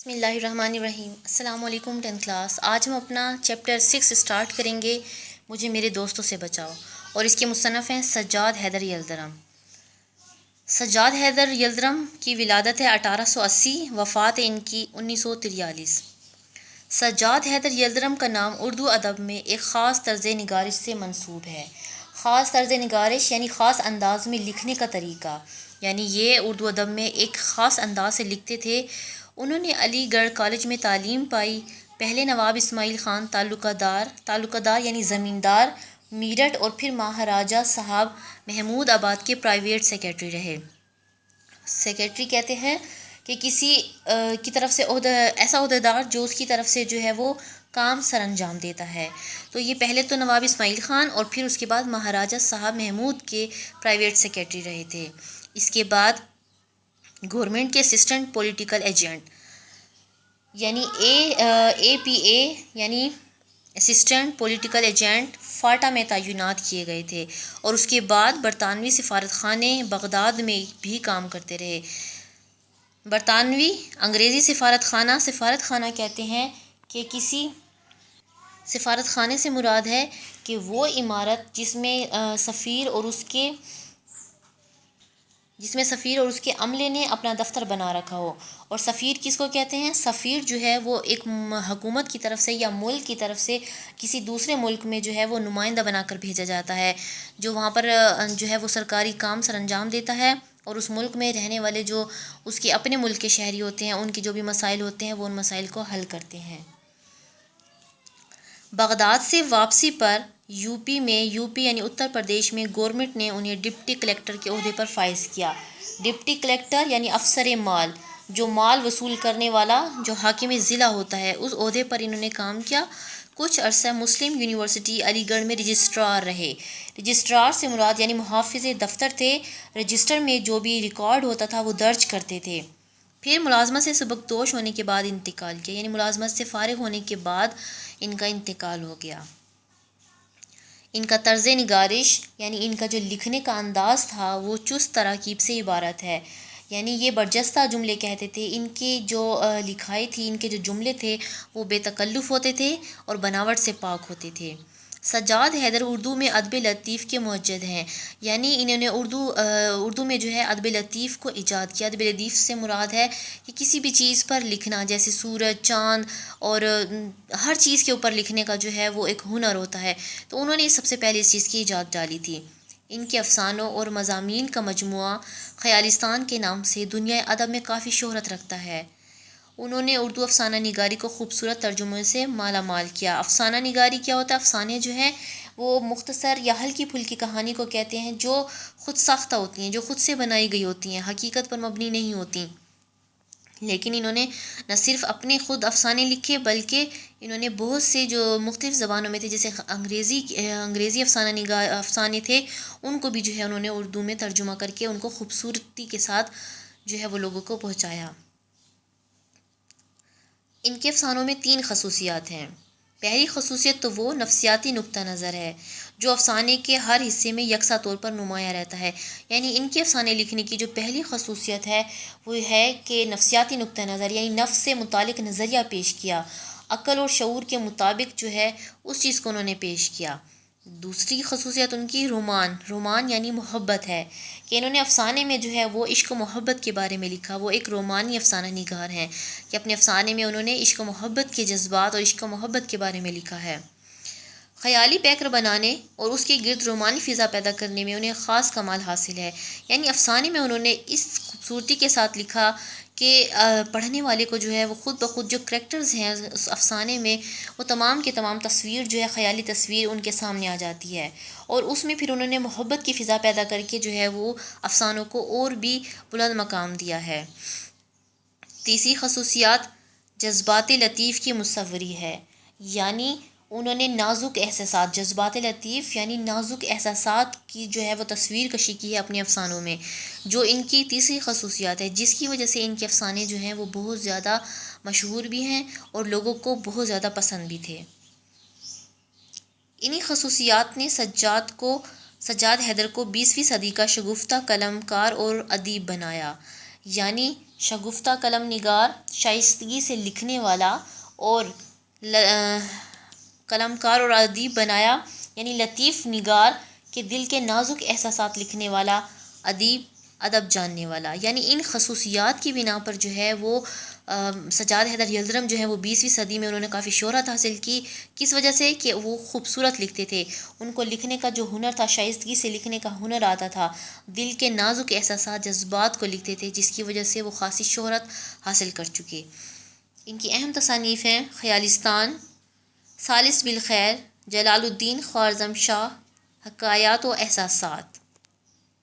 بسم اللہ الرحمن الرحیم۔ السلام علیکم 10th کلاس۔ آج ہم اپنا چیپٹر 6 اسٹارٹ کریں گے، مجھے میرے دوستوں سے بچاؤ، اور اس کے مصنف ہیں سجاد حیدر یلدرم۔ سجاد حیدر یلدرم کی ولادت ہے 1880، وفات ان کی 1943۔ سجاد حیدر یلدرم کا نام اردو ادب میں ایک خاص طرز نگارش سے منسوب ہے۔ خاص طرز نگارش یعنی خاص انداز میں لکھنے کا طریقہ، یعنی یہ اردو ادب میں ایک خاص انداز سے لکھتے تھے۔ انہوں نے علی گڑھ کالج میں تعلیم پائی۔ پہلے نواب اسماعیل خان تعلقہ دار یعنی زمیندار میرٹھ، اور پھر مہاراجہ صاحب محمود آباد کے پرائیویٹ سیکرٹری رہے۔ سیکرٹری کہتے ہیں کہ کسی کی طرف سے ایسا عہدیدار جو اس کی طرف سے جو ہے وہ کام سر انجام دیتا ہے۔ تو یہ پہلے تو نواب اسماعیل خان اور پھر اس کے بعد مہاراجہ صاحب محمود کے پرائیویٹ سیکرٹری رہے تھے۔ اس کے بعد گورنمنٹ کے اسسٹنٹ پولیٹیکل ایجنٹ یعنی اے پی اے یعنی اسسٹنٹ پولیٹیکل ایجنٹ فاٹا میں تعینات کیے گئے تھے، اور اس کے بعد برطانوی سفارت خانے بغداد میں بھی کام کرتے رہے۔ برطانوی انگریزی سفارت خانہ کہتے ہیں کہ کسی سفارت خانے سے مراد ہے کہ وہ عمارت جس میں سفیر اور اس کے عملے نے اپنا دفتر بنا رکھا ہو۔ اور سفیر کس کو کہتے ہیں؟ سفیر جو ہے وہ ایک حکومت کی طرف سے یا ملک کی طرف سے کسی دوسرے ملک میں جو ہے وہ نمائندہ بنا کر بھیجا جاتا ہے، جو وہاں پر جو ہے وہ سرکاری کام سر انجام دیتا ہے، اور اس ملک میں رہنے والے جو اس کے اپنے ملک کے شہری ہوتے ہیں، ان کے جو بھی مسائل ہوتے ہیں وہ ان مسائل کو حل کرتے ہیں۔ بغداد سے واپسی پر یو پی یعنی اتر پردیش میں گورنمنٹ نے انہیں ڈپٹی کلکٹر کے عہدے پر فائز کیا۔ ڈپٹی کلکٹر یعنی افسر مال، جو مال وصول کرنے والا جو حاکم ضلع ہوتا ہے، اس عہدے پر انہوں نے کام کیا۔ کچھ عرصہ مسلم یونیورسٹی علی گڑھ میں رجسٹرار رہے۔ رجسٹرار سے مراد یعنی محافظ دفتر تھے۔ رجسٹر میں جو بھی ریکارڈ ہوتا تھا وہ درج کرتے تھے۔ پھر ملازمت سے سبکدوش ہونے کے بعد انتقال کیا، یعنی ملازمت سے فارغ ہونے کے بعد ان کا انتقال ہو گیا۔ ان کا طرز نگارش یعنی ان کا جو لکھنے کا انداز تھا وہ چست تراکیب سے عبارت ہے، یعنی یہ برجستہ جملے کہتے تھے۔ ان کی جو لکھائی تھی، ان کے جو جملے تھے وہ بے تکلف ہوتے تھے اور بناوٹ سے پاک ہوتے تھے۔ سجاد حیدر اردو میں ادب لطیف کے موجد ہیں، یعنی انہوں نے اردو میں جو ہے ادب لطیف کو ایجاد کیا۔ ادب لطیف سے مراد ہے کہ کسی بھی چیز پر لکھنا، جیسے سورج، چاند اور ہر چیز کے اوپر لکھنے کا جو ہے وہ ایک ہنر ہوتا ہے، تو انہوں نے سب سے پہلے اس چیز کی ایجاد ڈالی تھی۔ ان کے افسانوں اور مضامین کا مجموعہ خیالستان کے نام سے دنیا ادب میں کافی شہرت رکھتا ہے۔ انہوں نے اردو افسانہ نگاری کو خوبصورت ترجمے سے مالا مال کیا۔ افسانہ نگاری کیا ہوتا ہے؟ افسانے جو ہیں وہ مختصر یا ہلکی پھلکی کہانی کو کہتے ہیں جو خود ساختہ ہوتی ہیں، جو خود سے بنائی گئی ہوتی ہیں، حقیقت پر مبنی نہیں ہوتی۔ لیکن انہوں نے نہ صرف اپنے خود افسانے لکھے بلکہ انہوں نے بہت سے جو مختلف زبانوں میں تھے، جیسے انگریزی افسانے تھے، ان کو بھی جو ہے انہوں نے اردو میں ترجمہ کر کے ان کو خوبصورتی کے ساتھ جو ہے وہ لوگوں کو پہنچایا۔ ان کے افسانوں میں 3 خصوصیات ہیں۔ پہلی خصوصیت تو وہ نفسیاتی نقطہ نظر ہے جو افسانے کے ہر حصے میں یکساں طور پر نمایاں رہتا ہے، یعنی ان کے افسانے لکھنے کی جو پہلی خصوصیت ہے وہ ہے کہ نفسیاتی نقطہ نظر یعنی نفس سے متعلق نظریہ پیش کیا، عقل اور شعور کے مطابق جو ہے اس چیز کو انہوں نے پیش کیا۔ دوسری خصوصیت ان کی رومان یعنی محبت ہے، کہ انہوں نے افسانے میں جو ہے وہ عشق و محبت کے بارے میں لکھا۔ وہ ایک رومانی افسانہ نگار ہیں کہ اپنے افسانے میں انہوں نے عشق و محبت کے جذبات اور عشق و محبت کے بارے میں لکھا ہے۔ خیالی پیکر بنانے اور اس کے گرد رومانی فضا پیدا کرنے میں انہیں خاص کمال حاصل ہے، یعنی افسانے میں انہوں نے اس خوبصورتی کے ساتھ لکھا کہ پڑھنے والے کو جو ہے وہ خود بخود جو کریکٹرز ہیں اس افسانے میں، وہ تمام کے تمام تصویر جو ہے خیالی تصویر ان کے سامنے آ جاتی ہے، اور اس میں پھر انہوں نے محبت کی فضا پیدا کر کے جو ہے وہ افسانوں کو اور بھی بلند مقام دیا ہے۔ تیسری خصوصیات جذبات لطیف کی مصوری ہے، یعنی انہوں نے نازک احساسات، جذبات لطیف یعنی نازک احساسات کی جو ہے وہ تصویر کشی کی ہے اپنے افسانوں میں، جو ان کی تیسری خصوصیات ہے، جس کی وجہ سے ان کے افسانے جو ہیں وہ بہت زیادہ مشہور بھی ہیں اور لوگوں کو بہت زیادہ پسند بھی تھے۔ انہی خصوصیات نے سجاد حیدر کو 20ویں صدی کا شگفتہ قلم کار اور ادیب بنایا، یعنی شگفتہ قلم نگار، شائستگی سے لکھنے والا، اور قلم کار اور ادیب بنایا، یعنی لطیف نگار کہ دل کے نازک احساسات لکھنے والا، ادیب ادب جاننے والا. یعنی ان خصوصیات کی بنا پر جو ہے وہ سجاد حیدر یلدرم جو ہے وہ 20ویں صدی میں انہوں نے کافی شہرت حاصل کی. کس وجہ سے؟ کہ وہ خوبصورت لکھتے تھے. ان کو لکھنے کا جو ہنر تھا، شائستگی سے لکھنے کا ہنر آتا تھا، دل کے نازک احساسات، جذبات کو لکھتے تھے، جس کی وجہ سے وہ خاصی شہرت حاصل کر چکے. ان کی اہم تصانیف ہیں خیالستان، ثالث بالخیر، جلال الدین خوارزم شاہ، حکایات و احساسات.